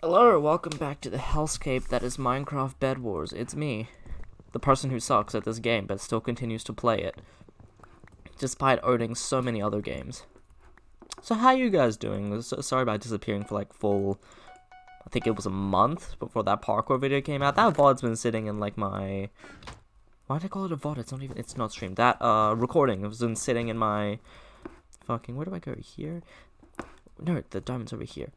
Hello, welcome back to the hellscape that is Minecraft Bed Wars. It's me, the person who sucks at this game but still continues to play it, despite owning so many other games. So how you guys doing? Sorry about disappearing for like I think it was a month before that parkour video came out. That VOD's been sitting in like my... Why did I call it a VOD? It's not streamed. That recording has been sitting in my fucking... Where do I go? Here? No, the diamond's over here.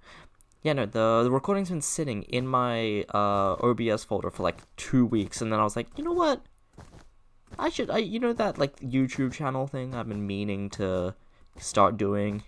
Yeah, no, the recording's been sitting in my OBS folder for like 2 weeks, and then I was like, you know what? You know that like YouTube channel thing I've been meaning to start doing?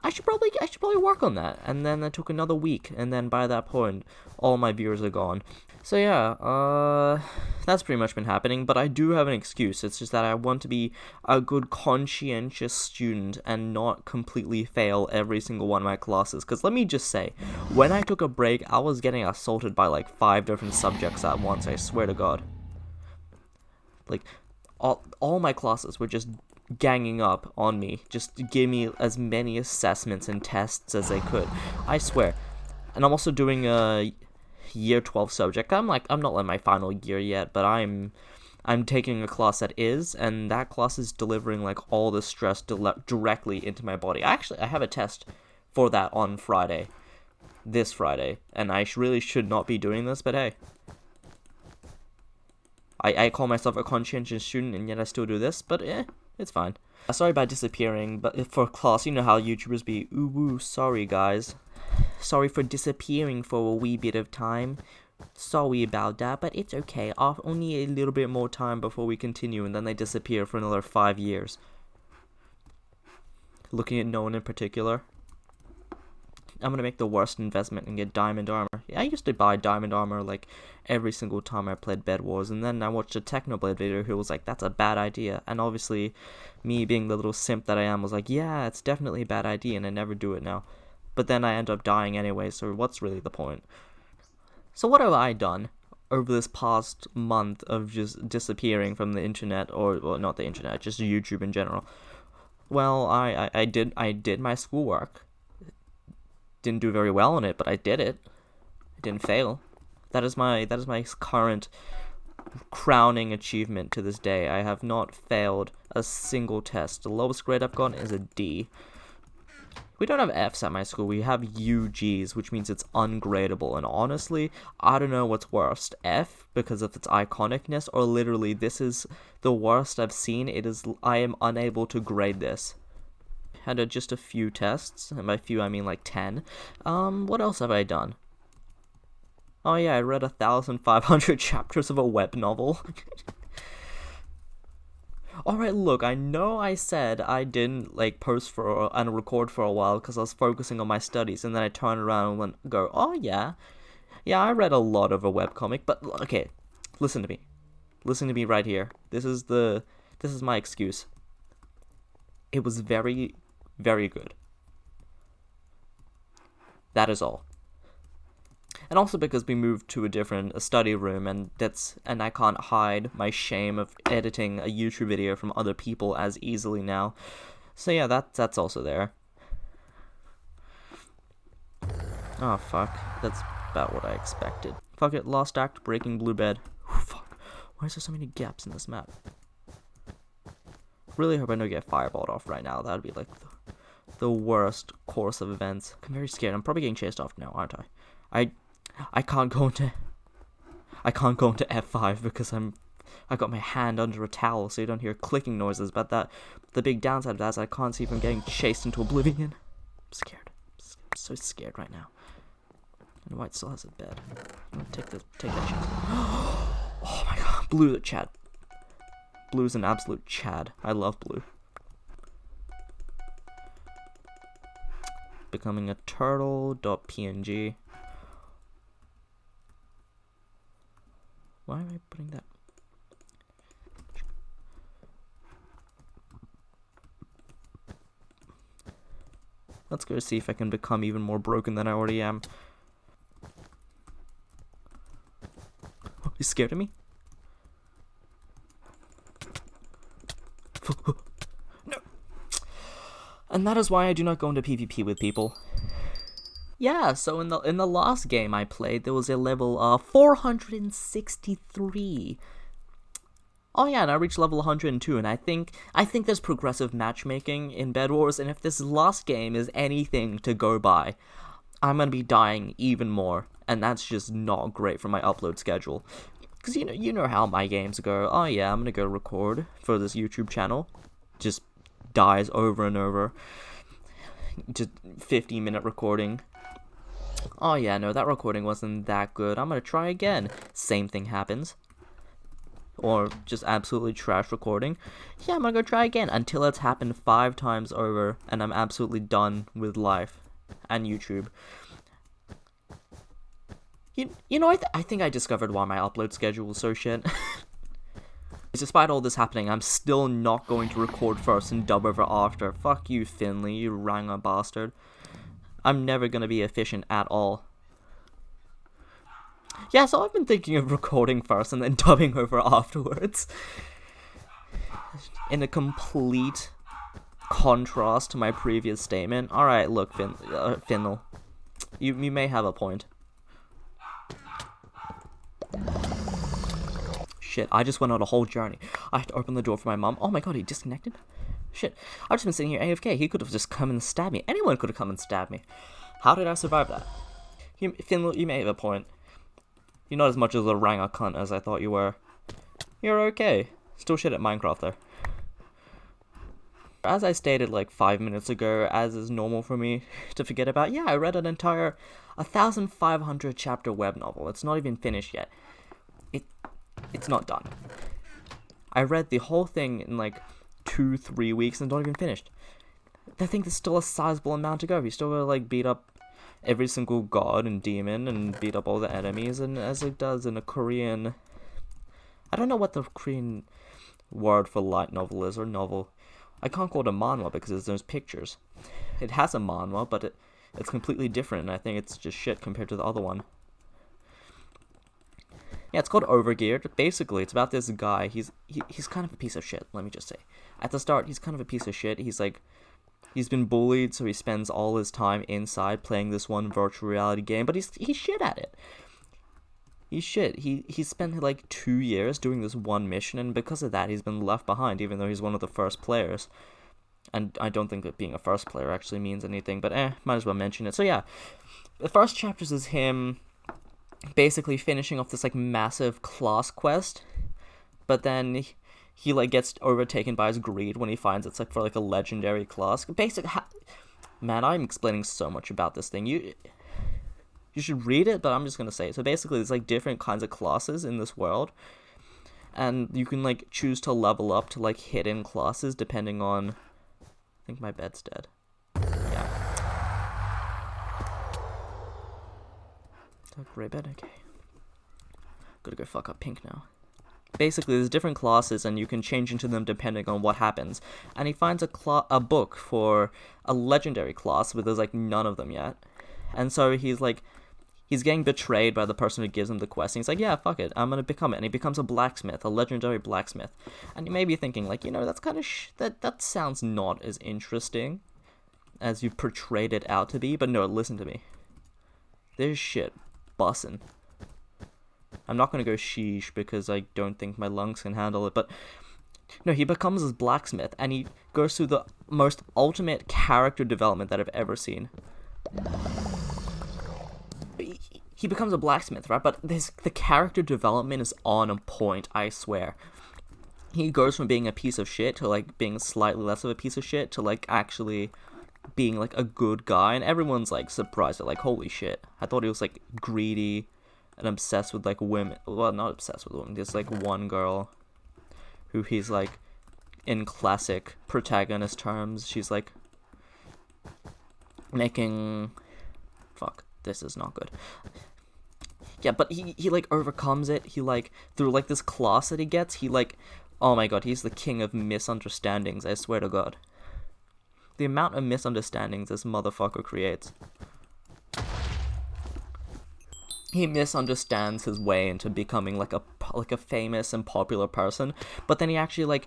I should probably work on that. And then it took another week, and then by that point, all my viewers are gone. So yeah, that's pretty much been happening, but I do have an excuse. It's just that I want to be a good conscientious student and not completely fail every single one of my classes. Because let me just say, when I took a break, I was getting assaulted by like 5 different subjects at once, I swear to God. Like, all my classes were just ganging up on me, just to give me as many assessments and tests as they could. I swear. And I'm also doing a year 12 subject. I'm not in my final year yet, but I'm taking a class that is, and that class is delivering like all the stress directly into my body. I have a test for that on Friday, this Friday, and I really should not be doing this, but hey. I call myself a conscientious student, and yet I still do this, but it's fine. Sorry about disappearing, but for class, you know how YouTubers be, ooh woo, sorry guys. Sorry for disappearing for a wee bit of time. Sorry about that, but it's okay. Only a little bit more time before we continue, and then they disappear for another 5 years. Looking at no one in particular. I'm gonna make the worst investment and get diamond armor. Yeah, I used to buy diamond armor like every single time I played Bed Wars, and then I watched a Technoblade video who was like, that's a bad idea. And obviously, me being the little simp that I am was like, yeah, it's definitely a bad idea, and I never do it now. But then I end up dying anyway, so what's really the point? So what have I done over this past month of just disappearing from the internet, or well, not the internet, just YouTube in general? Well, I did my schoolwork. Didn't do very well on it, but I did it. I didn't fail. That is my current crowning achievement to this day. I have not failed a single test. The lowest grade I've gotten is a D. We don't have Fs at my school, we have UGs, which means it's ungradable, and honestly, I don't know what's worst, F, because of its iconicness, or literally, this is the worst I've seen. I am unable to grade this. Had just a few tests, and by few I mean like 10. What else have I done? Oh yeah, I read 1,500 chapters of a web novel. Alright, look, I know I said I didn't, like, post and record for a while because I was focusing on my studies, and then I turned around and go, oh yeah, I read a lot of a webcomic, but, okay, listen to me. Listen to me right here. This is my excuse. It was very, very good. That is all. And also because we moved to a study room, and I can't hide my shame of editing a YouTube video from other people as easily now. So yeah, that's also there. Oh fuck, that's about what I expected. Fuck it, Lost Act, Breaking Blue Bed. Fuck, why is there so many gaps in this map? Really hope I don't get fireballed off right now. That would be like the worst course of events. I'm very scared. I'm probably getting chased off now, aren't I? I can't go into F5 because I got my hand under a towel, so you don't hear clicking noises. But the big downside of that is I can't see if I'm getting chased into oblivion. I'm scared. I'm so scared right now. And White still has a bed. I'm gonna take that chance. Oh my god, Blue, Chad. Blue's an absolute Chad. I love Blue. Becoming a turtle.png. Why am I putting that? Let's go see if I can become even more broken than I already am. Oh, you scared of me? No. And that is why I do not go into PvP with people. Yeah, so in the last game I played, there was a level 463. Oh yeah, and I reached level 102, and I think there's progressive matchmaking in Bed Wars, and if this last game is anything to go by, I'm gonna be dying even more, and that's just not great for my upload schedule. Because you know how my games go. Oh yeah, I'm gonna go record for this YouTube channel. Just dies over and over. Just 15-minute recording. Oh yeah, no, that recording wasn't that good. I'm gonna try again. Same thing happens. Or just absolutely trash recording. Yeah, I'm gonna go try again until it's happened 5 times over and I'm absolutely done with life and YouTube. You know, I think I discovered why my upload schedule was so shit. Despite all this happening, I'm still not going to record first and dub over after. Fuck you, Finley, you Ranger bastard. I'm never gonna be efficient at all. Yeah, so I've been thinking of recording first and then dubbing over afterwards. In a complete contrast to my previous statement. Alright, look, Finl. You may have a point. Shit, I just went on a whole journey. I had to open the door for my mom. Oh my god, he disconnected? Shit, I've just been sitting here AFK. He could have just come and stabbed me. Anyone could have come and stabbed me. How did I survive that? Finl, you may have a point. You're not as much of a Ranger cunt as I thought you were. You're okay. Still shit at Minecraft, though. As I stated like 5 minutes ago, as is normal for me to forget about, yeah, I read an entire 1,500 chapter web novel. It's not even finished yet. It's not done. I read the whole thing in like 2-3 weeks and not even finished. I think there's still a sizable amount to go. You still gotta like beat up every single god and demon and beat up all the enemies, and as it does in a Korean... I don't know what the Korean word for light novel is, or novel. I can't call it a manhwa because there's those pictures. It has a manhwa, but it's completely different, and I think it's just shit compared to the other one. Yeah, it's called Overgeared. Basically, it's about this guy. He's kind of a piece of shit, let me just say. At the start, he's kind of a piece of shit. He's been bullied, so he spends all his time inside playing this one virtual reality game, but he's shit at it. He's shit. He spent like 2 years doing this one mission, and because of that, he's been left behind, even though he's one of the first players. And I don't think that being a first player actually means anything, but might as well mention it. So yeah, the first chapters is him basically finishing off this like massive class quest, but then he like gets overtaken by his greed when he finds it's like for like a legendary class. Man, I'm explaining so much about this thing. You should read it, but I'm just gonna say it. So basically, there's like different kinds of classes in this world, and you can like choose to level up to like hidden classes depending on. I think my bed's dead. Yeah. Gray bed, okay. Gotta go fuck up Pink now. Basically, there's different classes, and you can change into them depending on what happens. And he finds a book for a legendary class, but there's like none of them yet. And so he's getting betrayed by the person who gives him the quest. And he's like, yeah, fuck it, I'm gonna become it. And he becomes a blacksmith, a legendary blacksmith. And you may be thinking, like, that's kind of that sounds not as interesting as you portrayed it out to be. But no, listen to me. There's shit bussin'. I'm not gonna go sheesh because I don't think my lungs can handle it, but no, he becomes this blacksmith and he goes through the most ultimate character development that I've ever seen. He becomes a blacksmith, right? But the character development is on point, I swear. He goes from being a piece of shit to like being slightly less of a piece of shit to like actually being like a good guy, and everyone's like surprised at like, holy shit, I thought he was like greedy and obsessed with like women. Well, not obsessed with women, there's like one girl who he's like, in classic protagonist terms, she's like making... Fuck, this is not good. Yeah, but he like overcomes it. He like, through like this class that he gets, he like, oh my god, he's the king of misunderstandings, I swear to god. The amount of misunderstandings this motherfucker creates. He misunderstands his way into becoming like a famous and popular person, but then he actually like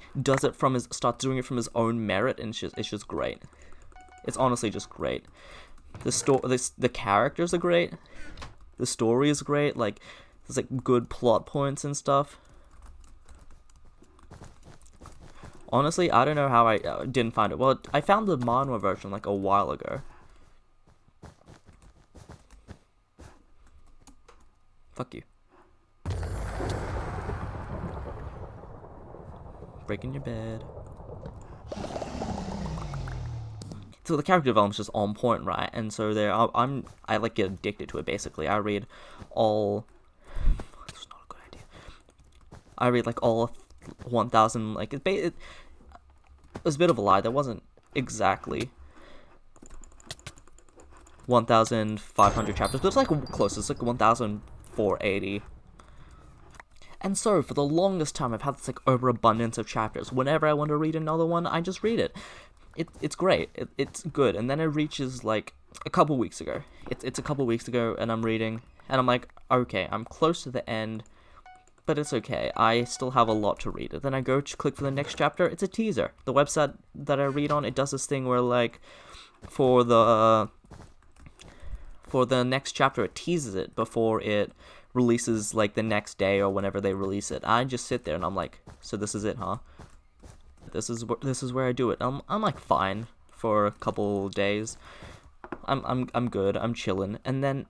starts doing it from his own merit, and it's just great. It's honestly just great. The characters are great. The story is great. Like, there's like good plot points and stuff. Honestly, I don't know how I didn't find it. Well, I found the manhwa version like a while ago. Fuck you. Breaking your bed. So the character development's just on point, right? And so I like get addicted to it. Basically, I read all. That's not a good idea. I read like all 1,000. Like it was a bit of a lie. That wasn't exactly 1,500 chapters, but it's like close. It's like 1,480. And so, for the longest time, I've had this, like, overabundance of chapters. Whenever I want to read another one, I just read it. It's great. It's good. And then it reaches, like, a couple weeks ago. It's a couple weeks ago, and I'm reading, and I'm like, okay, I'm close to the end, but it's okay. I still have a lot to read. And then I go to click for the next chapter. It's a teaser. The website that I read on, it does this thing where, like, for the next chapter, it teases it before it releases like the next day or whenever they release it. I just sit there and I'm like, so this is it, huh? This is where I do it. I'm like fine for a couple days. I'm good. I'm chilling. And then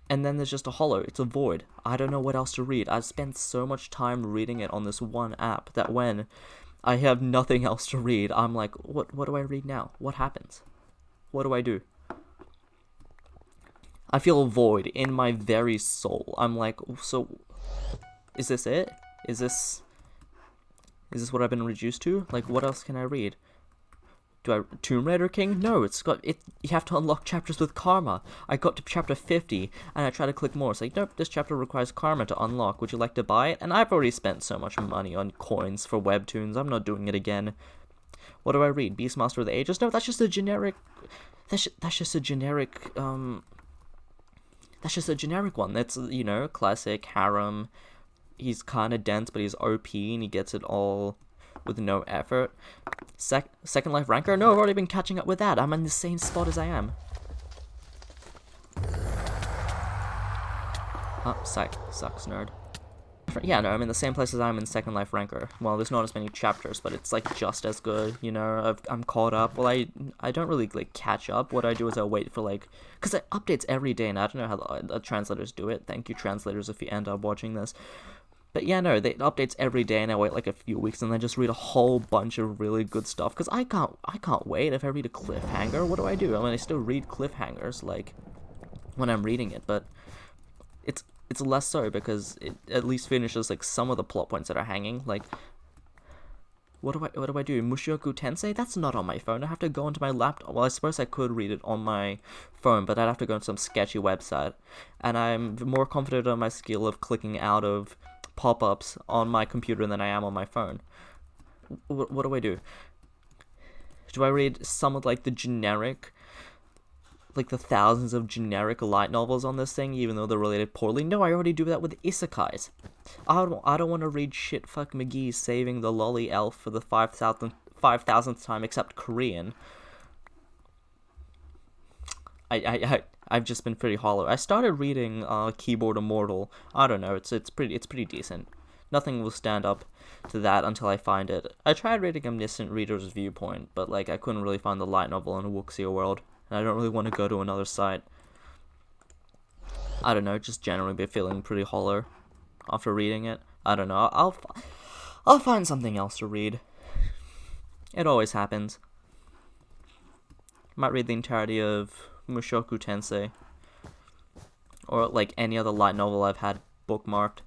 there's just a hollow. It's a void. I don't know what else to read. I've spent so much time reading it on this one app that when I have nothing else to read, I'm like, what do I read now? What happens? What do I do? I feel a void in my very soul. I'm like, so, is this it? Is this what I've been reduced to? Like, what else can I read? Tomb Raider King? No, you have to unlock chapters with karma. I got to chapter 50, and I try to click more. It's like, nope, this chapter requires karma to unlock. Would you like to buy it? And I've already spent so much money on coins for webtoons. I'm not doing it again. What do I read? Beastmaster of the Ages? No, that's just a generic... That's just a generic, That's just a generic one. That's, you know, classic harem. He's kind of dense, but he's OP, and he gets it all with no effort. Second Life Ranker? No, I've already been catching up with that. I'm in the same spot as I am. Oh, sucks, nerd. Yeah, no, I'm in the same place as I am in Second Life Ranker. Well, there's not as many chapters, but it's, like, just as good, you know? I'm caught up. Well, I don't really, like, catch up. What I do is I wait for, like... Because it updates every day, and I don't know how the translators do it. Thank you, translators, if you end up watching this. But yeah, no, it updates every day, and I wait, like, a few weeks, and then just read a whole bunch of really good stuff. Because I can't wait. If I read a cliffhanger, what do? I mean, I still read cliffhangers, like, when I'm reading it, but... It's less so because it at least finishes like some of the plot points that are hanging. Like, what do I do? Mushoku Tensei? That's not on my phone. I have to go onto my laptop. Well, I suppose I could read it on my phone, but I'd have to go on some sketchy website. And I'm more confident on my skill of clicking out of pop-ups on my computer than I am on my phone. What do I do? Do I read some of like the generic... like the thousands of generic light novels on this thing, even though they're related poorly? No, I already do that with isekais. I don't want to read shitfuck McGee saving the lolly elf for the 5,000th time, except Korean. I've just been pretty hollow. I started reading Keyboard Immortal. I don't know, it's pretty decent. Nothing will stand up to that until I find it. I tried reading Omniscient Reader's Viewpoint, but like I couldn't really find the light novel in a Wuxia world. And I don't really want to go to another site. I don't know, just generally be feeling pretty hollow after reading it. I don't know, I'll find something else to read. It always happens. Might read the entirety of Mushoku Tensei. Or like any other light novel I've had bookmarked.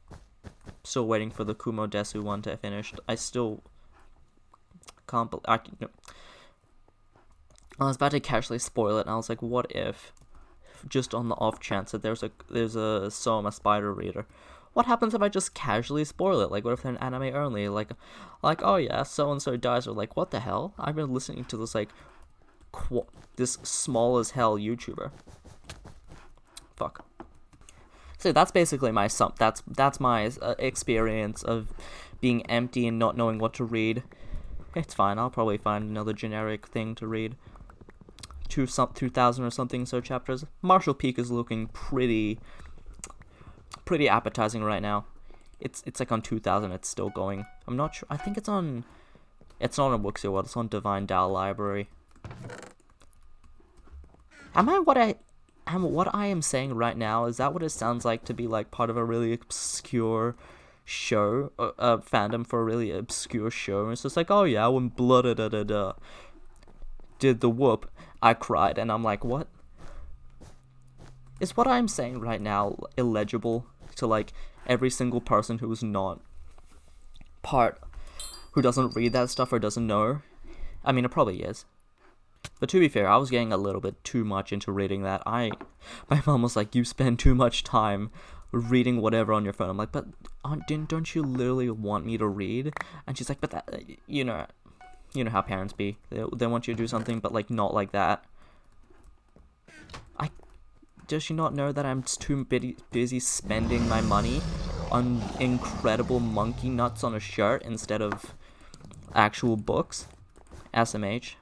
Still waiting for the Kumo Desu one to finish. I still can't believe... I was about to casually spoil it, and I was like, what if, just on the off chance that there's a Soma spider reader, what happens if I just casually spoil it? Like, what if they're an anime only? Like, oh yeah, so-and-so dies, or like, what the hell? I've been listening to this, like, this small-as-hell YouTuber. Fuck. So that's basically my that's my experience of being empty and not knowing what to read. It's fine, I'll probably find another generic thing to read. 2,000 or something so chapters. Marshall Peak is looking pretty appetizing right now. It's like on 2,000. It's still going. I'm not sure. I think it's on. It's not on Wuxia World. It's on Divine Dao Library. What I am saying right now? Is that what it sounds like to be like part of a really obscure show, fandom for a really obscure show? It's just like, oh yeah, when Blood did the whoop, I cried, and I'm like, what? Is what I'm saying right now illegible to like every single person who is not who doesn't read that stuff or doesn't know? I mean, it probably is. But to be fair, I was getting a little bit too much into reading that. My mom was like, you spend too much time reading whatever on your phone. I'm like, but don't you literally want me to read? And she's like, but that, you know how parents be. They want you to do something, but like not like that. Does she not know that I'm too busy spending my money on incredible monkey nuts on a shirt instead of actual books? SMH.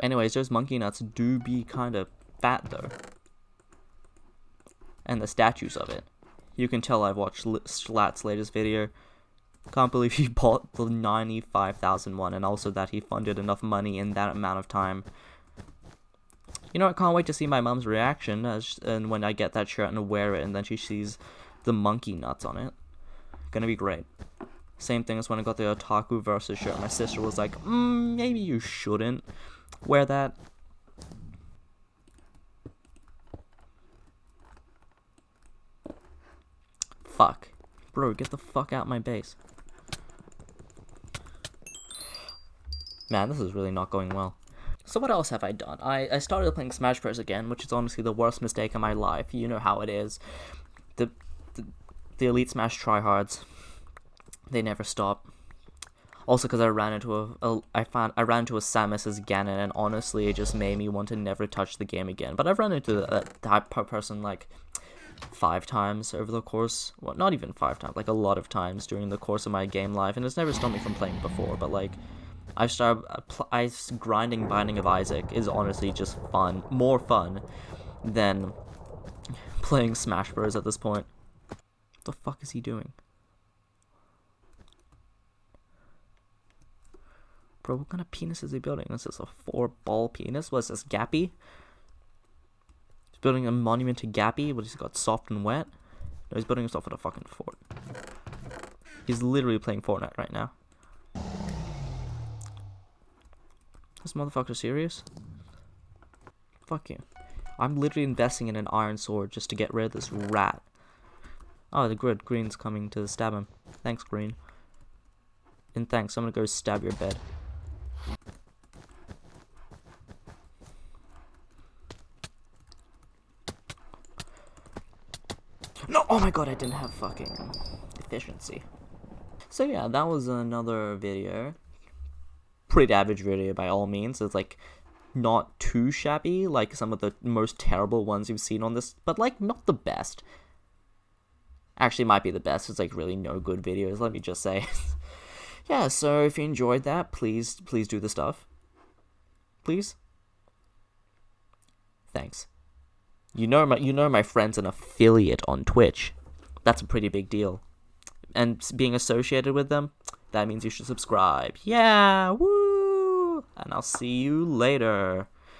Anyways, those monkey nuts do be kind of fat though. And the statues of it. You can tell I've watched Slat's latest video. Can't believe he bought the 95,000 one, and also that he funded enough money in that amount of time. You know, I can't wait to see my mom's reaction and when I get that shirt and wear it, and then she sees the monkey nuts on it. Gonna be great. Same thing as when I got the Otaku Versus shirt. My sister was like, maybe you shouldn't wear that. Fuck. Bro, get the fuck out my base. Man, this is really not going well. So what else have I done? I started playing Smash Bros. Again, which is honestly the worst mistake of my life. You know how it is. The Elite Smash tryhards, they never stop. Also, because I ran into a Samus's Ganon, and honestly, it just made me want to never touch the game again. But I've run into that person like 5 times over the course. Well, not even 5 times, like a lot of times during the course of my game life, and it's never stopped me from playing before. But like, grinding Binding of Isaac is honestly just fun, more fun than playing Smash Bros. At this point. What the fuck is he doing? Bro, what kind of penis is he building? This is a 4-ball penis? What is this, Gappy? He's building a monument to Gappy? What, he's got soft and wet? No, he's building himself at a fucking fort. He's literally playing Fortnite right now. This motherfucker serious? Fuck you. I'm literally investing in an iron sword just to get rid of this rat. Oh, the Green's coming to stab him. Thanks, Green. And thanks, I'm gonna go stab your bed. No! Oh my god, I didn't have fucking efficiency. So yeah, that was another video. Pretty average video by all means. It's like not too shabby like some of the most terrible ones you've seen on this, but like not the best. Actually might be the best. It's like really no good videos, let me just say. Yeah, so if you enjoyed that, please do the stuff. Please. Thanks. You know my friend's an affiliate on Twitch. That's a pretty big deal. And being associated with them, that means you should subscribe. Yeah, woo! And I'll see you later.